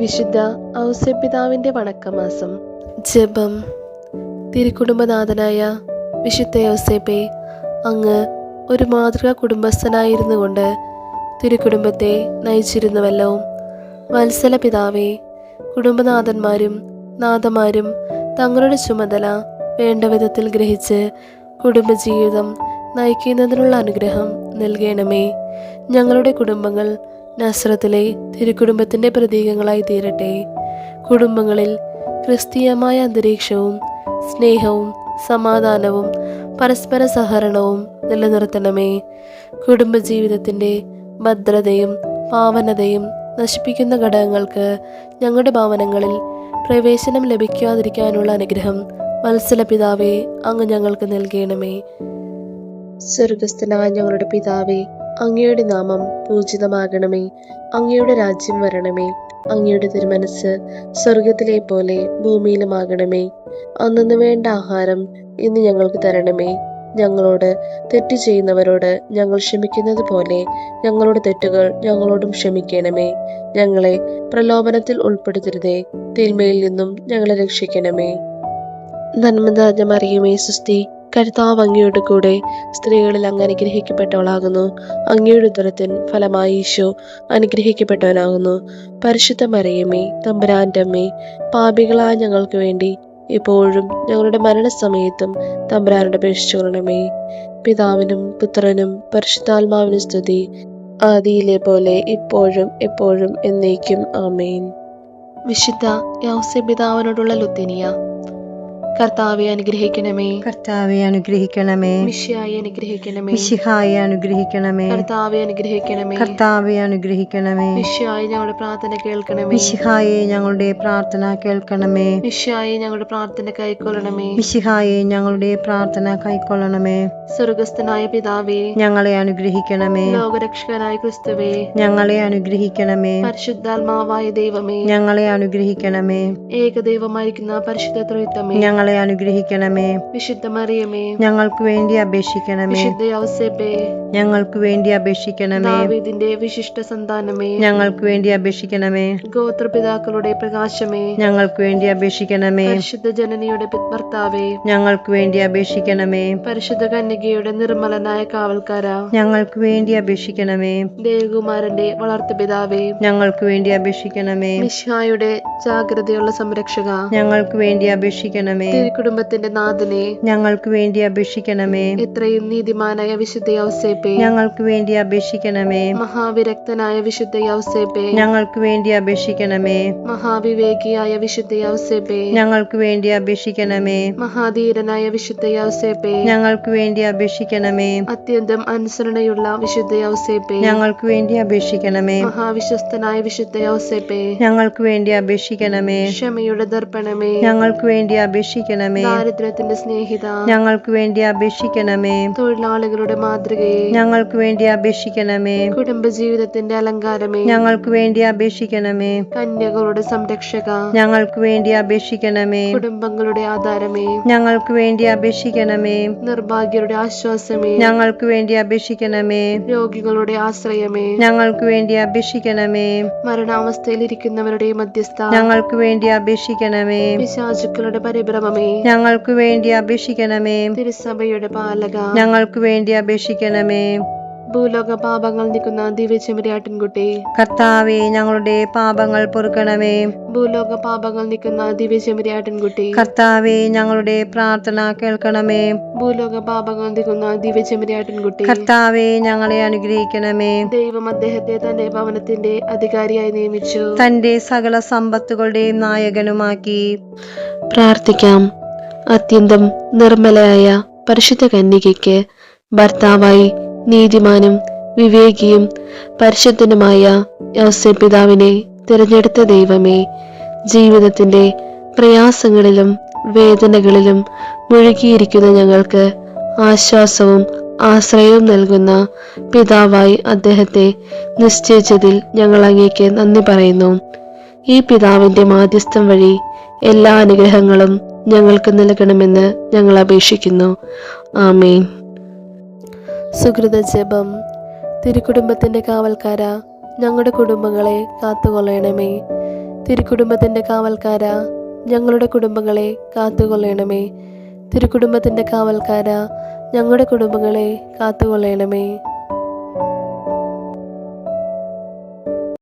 വിശുദ്ധ ഔസേപ്പിതാവിൻ്റെ വണക്കമാസം. ജപം. തിരുക്കുടുംബനാഥനായ വിശുദ്ധ ഔസേപ്പേ, അങ്ങ് ഒരു മാതൃകാ കുടുംബസ്ഥനായിരുന്നു കൊണ്ട് തിരുക്കുടുംബത്തെ നയിച്ചിരുന്നുവല്ലോ. വത്സല പിതാവേ, കുടുംബനാഥന്മാരും നാഥമാരും തങ്ങളുടെ ചുമതല വേണ്ട വിധത്തിൽ ഗ്രഹിച്ച് കുടുംബജീവിതം നയിക്കുന്നതിനുള്ള അനുഗ്രഹം നൽകണമേ. ഞങ്ങളുടെ കുടുംബങ്ങൾ നസ്രത്തിലെ തിരുക്കുടുംബത്തിൻ്റെ പ്രതീകങ്ങളായി തീരട്ടെ. കുടുംബങ്ങളിൽ ക്രിസ്തീയമായ അന്തരീക്ഷവും സ്നേഹവും സമാധാനവും പരസ്പര സഹകരണവും നിലനിർത്തണമേ. കുടുംബജീവിതത്തിൻ്റെ ഭദ്രതയും പാവനതയും നശിപ്പിക്കുന്ന ഘടകങ്ങൾക്ക് ഞങ്ങളുടെ ഭവനങ്ങളിൽ പ്രവേശനം ലഭിക്കാതിരിക്കാനുള്ള അനുഗ്രഹം വത്സല പിതാവേ, അങ്ങ് ഞങ്ങൾക്ക് നൽകണമേ. സ്വർഗസ്ഥനായ ഞങ്ങളുടെ പിതാവേ, അങ്ങയുടെ നാമം പൂജിതമാകണമേ. അങ്ങയുടെ രാജ്യം വരണമേ. അങ്ങയുടെ തിരുമനസ് സ്വർഗത്തിലെ പോലെ ഭൂമിയിലുമാകണമേ. അന്നു വേണ്ട ആഹാരം ഇന്ന് ഞങ്ങൾക്ക് തരണമേ. ഞങ്ങളോട് തെറ്റ് ചെയ്യുന്നവരോട് ഞങ്ങൾ ക്ഷമിക്കുന്നത് പോലെ ഞങ്ങളുടെ തെറ്റുകൾ ഞങ്ങളോടും ക്ഷമിക്കണമേ. ഞങ്ങളെ പ്രലോഭനത്തിൽ ഉൾപ്പെടുത്തരുതേ, തിന്മയിൽ നിന്നും ഞങ്ങളെ രക്ഷിക്കണമേ. നന്മ നിറഞ്ഞ മറിയമേ സ്വസ്തി, കർത്താവ് അങ്ങയുടെ കൂടെ സ്ത്രീകളിൽ അങ്ങ് അനുഗ്രഹിക്കപ്പെട്ടവളാകുന്നു. അങ്ങയുടെ ഉദരത്തിൻ ഫലമായി ഈശോ അനുഗ്രഹിക്കപ്പെട്ടവനാകുന്നു. പരിശുദ്ധ മറിയമേ, തമ്പുരാന്റെ അമ്മേ, പാപികളായ ഞങ്ങൾക്ക് വേണ്ടി ഇപ്പോഴും ഞങ്ങളുടെ മരണസമയത്തും തമ്പുരാനോട് അപേക്ഷിച്ചുകൊള്ളണമേ. പിതാവിനും പുത്രനും പരിശുദ്ധാത്മാവിനും സ്തുതി, ആദിയിലെ പോലെ ഇപ്പോഴും എപ്പോഴും എന്നേക്കും ആമേൻ. വിശുദ്ധ ഔസേപ്പിതാവിനോടുള്ള ലുത്തിനിയ. കർത്താവെ അനുഗ്രഹിക്കണമേ. കർത്താവെ അനുഗ്രഹിക്കണമേ. മിശിഹായെ അനുഗ്രഹിക്കണമേ. മിശിഹായെ അനുഗ്രഹിക്കണമേ. കർത്താവെ അനുഗ്രഹിക്കണമേ. കർത്താവെ അനുഗ്രഹിക്കണമേ. മിശിഹായെ ഞങ്ങളുടെ പ്രാർത്ഥന കേൾക്കണമേ. മിശിഹായെ ഞങ്ങളുടെ പ്രാർത്ഥന കേൾക്കണമേ. മിശിഹായെ ഞങ്ങളുടെ പ്രാർത്ഥന കൈക്കൊള്ളണമേ. മിശിഹായെ ഞങ്ങളുടെ പ്രാർത്ഥന കൈക്കൊള്ളണമേ. സ്വർഗസ്ഥനായ പിതാവേ, ഞങ്ങളെ അനുഗ്രഹിക്കണമേ. ലോകരക്ഷകനായ ക്രിസ്തുവേ, ഞങ്ങളെ അനുഗ്രഹിക്കണമേ. പരിശുദ്ധാത്മാവായ ദൈവമേ, ഞങ്ങളെ അനുഗ്രഹിക്കണമേ. ഏകദൈവമായിരിക്കുന്ന പരിശുദ്ധ ത്രിത്വമേ, ഞങ്ങളെ അനുഗ്രഹിക്കണമേ. വിശുദ്ധ മറിയമേ, ഞങ്ങൾക്ക് വേണ്ടി അപേക്ഷിക്കണമേ. വിശുദ്ധ ഔസേപ്പേ, ഞങ്ങൾക്ക് വേണ്ടി അപേക്ഷിക്കണമേ. ദാവീദിന്റെ വിശിഷ്ട സന്താനമേ, ഞങ്ങൾക്ക് വേണ്ടി അപേക്ഷിക്കണമേ. ഗോത്രപിതാക്കളുടെ പ്രകാശമേ, ഞങ്ങൾക്ക് വേണ്ടി അപേക്ഷിക്കണമേ. പരിശുദ്ധ ജനനിയുടെ ഭർത്താവേ, ഞങ്ങൾക്ക് വേണ്ടി അപേക്ഷിക്കണമേ. പരിശുദ്ധ കന്യകയുടെ നിർമ്മലനായ കാവൽക്കാരാ, ഞങ്ങൾക്ക് വേണ്ടി അപേക്ഷിക്കണമേ. ദേവകുമാരന്റെ വളർത്തുപിതാവേ, ഞങ്ങൾക്ക് വേണ്ടി അപേക്ഷിക്കണമേ. മിശിഹായുടെ ജാഗ്രതയുള്ള സംരക്ഷക, ഞങ്ങൾക്ക് വേണ്ടി അപേക്ഷിക്കണമേ. തിരുക്കുടുംബത്തിന്റെ നാഥനെ, ഞങ്ങൾക്ക് വേണ്ടി അപേക്ഷിക്കണമേ. എത്രയും നീതിമാനായ വിശുദ്ധ ഔസേപ്പേ, ഞങ്ങൾക്ക് വേണ്ടി അപേക്ഷിക്കണമേ. മഹാവിരക്തനായ വിശുദ്ധ ഔസേപ്പേ, ഞങ്ങൾക്ക് വേണ്ടി അപേക്ഷിക്കണമേ. മഹാവിവേകിയായ വിശുദ്ധ ഔസേപ്പേ, ഞങ്ങൾക്ക് വേണ്ടി അപേക്ഷിക്കണമേ. മഹാധീരനായ വിശുദ്ധ ഔസേപ്പേ, ഞങ്ങൾക്ക് വേണ്ടി അപേക്ഷിക്കണമേ. അത്യന്തം അനുസരണയുള്ള വിശുദ്ധ ഔസേപ്പേ, ഞങ്ങൾക്ക് വേണ്ടി അപേക്ഷിക്കണമേ. മഹാവിശ്വസ്തനായ വിശുദ്ധ ഔസേപ്പേ, ഞങ്ങൾക്ക് വേണ്ടി അപേക്ഷിക്കണമേ. ക്ഷമയുടെ ദർപ്പണമേ, ഞങ്ങൾക്ക് വേണ്ടി അപേക്ഷിക്കണമേ. ദാരിദ്ര്യത്തിന്റെ സ്നേഹിത, ഞങ്ങൾക്ക് വേണ്ടി അപേക്ഷിക്കണമേ. തൊഴിലാളികളുടെ മാതൃകയെ, ഞങ്ങൾക്ക് വേണ്ടി അപേക്ഷിക്കണമേ. കുടുംബജീവിതത്തിന്റെ അലങ്കാരമേ, ഞങ്ങൾക്ക് വേണ്ടി അപേക്ഷിക്കണമേ. കന്യകളുടെ സംരക്ഷക, ഞങ്ങൾക്ക് വേണ്ടി അപേക്ഷിക്കണമേ. കുടുംബങ്ങളുടെ ആധാരമേ, ഞങ്ങൾക്ക് വേണ്ടി അപേക്ഷിക്കണമേ. നിർഭാഗ്യരുടെ ആശ്വാസമേ, ഞങ്ങൾക്ക് വേണ്ടി അപേക്ഷിക്കണമേ. രോഗികളുടെ ആശ്രയമേ, ഞങ്ങൾക്ക് വേണ്ടി അപേക്ഷിക്കണമേ. മരണാവസ്ഥയിലിരിക്കുന്നവരുടെ മധ്യസ്ഥ, ഞങ്ങൾക്ക് വേണ്ടി അപേക്ഷിക്കണമേ. പിശാചുക്കളുടെ പരിഭ്രമമേ, ഞങ്ങൾക്ക് വേണ്ടി അപേക്ഷിക്കണമേ. തിരുസഭയുടെ പാലക, ഞങ്ങൾക്ക് വേണ്ടി അപേക്ഷിക്കണമേ. ഭൂലോക പാപങ്ങൾ നീക്കുന്ന ദിവ്യചെമ്മരിയാട്ടിൻകുട്ടി, കർത്താവേ, ഞങ്ങളുടെ പാപങ്ങൾ പൊറുക്കണമേ. ഭൂലോക പാപങ്ങൾ നീക്കുന്ന ദിവ്യചെമ്മരിയാട്ടിൻകുട്ടി, കർത്താവേ, ഞങ്ങളുടെ പ്രാർത്ഥന കേൾക്കണമേ. ഭൂലോക പാപങ്ങൾ നീക്കുന്ന ദിവ്യചെമ്മരിയാട്ടിൻകുട്ടി, കർത്താവേ, ഞങ്ങളെ അനുഗ്രഹിക്കണമേ. ദൈവം അദ്ദേഹത്തെ തന്റെ ഭവനത്തിന്റെ അധികാരിയായി നിയമിച്ചു, തന്റെ സകല സമ്പത്തുകളുടെയും നായകനുമാക്കി. പ്രാർത്ഥിക്കാം. അത്യന്തം നിർമ്മലയായ പരിശുദ്ധ കന്യകയ്ക്ക് ഭർത്താവായി നീതിമാനും വിവേകിയും പരിശുദ്ധനുമായ ഔസേപ്പിതാവിനെ തിരഞ്ഞെടുത്ത ദൈവമേ, ജീവിതത്തിന്റെ പ്രയാസങ്ങളിലും വേദനകളിലും മുഴുകിയിരിക്കുന്ന ഞങ്ങൾക്ക് ആശ്വാസവും ആശ്രയവും നൽകുന്ന പിതാവായി അദ്ദേഹത്തെ നിശ്ചയിച്ചതിൽ ഞങ്ങൾ അങ്ങേക്ക് നന്ദി പറയുന്നു. ഈ പിതാവിന്റെ മാധ്യസ്ഥം വഴി എല്ലാ അനുഗ്രഹങ്ങളും ഞങ്ങൾക്ക് നൽകണമെന്ന് ഞങ്ങൾ അപേക്ഷിക്കുന്നു. ആമേൻ. സുഹൃത ജപം. തിരുക്കുടുംബത്തിന്റെ കാവൽക്കാര, ഞങ്ങളുടെ കുടുംബങ്ങളെ കാത്തുകൊള്ളണമേ. തിരുക്കുടുംബത്തിൻ്റെ കാവൽക്കാരാ, ഞങ്ങളുടെ കുടുംബങ്ങളെ കാത്തുകൊള്ളണമേ. തിരുക്കുടുംബത്തിൻ്റെ കാവൽക്കാരാ, ഞങ്ങളുടെ കുടുംബങ്ങളെ കാത്തുകൊള്ളണമേ.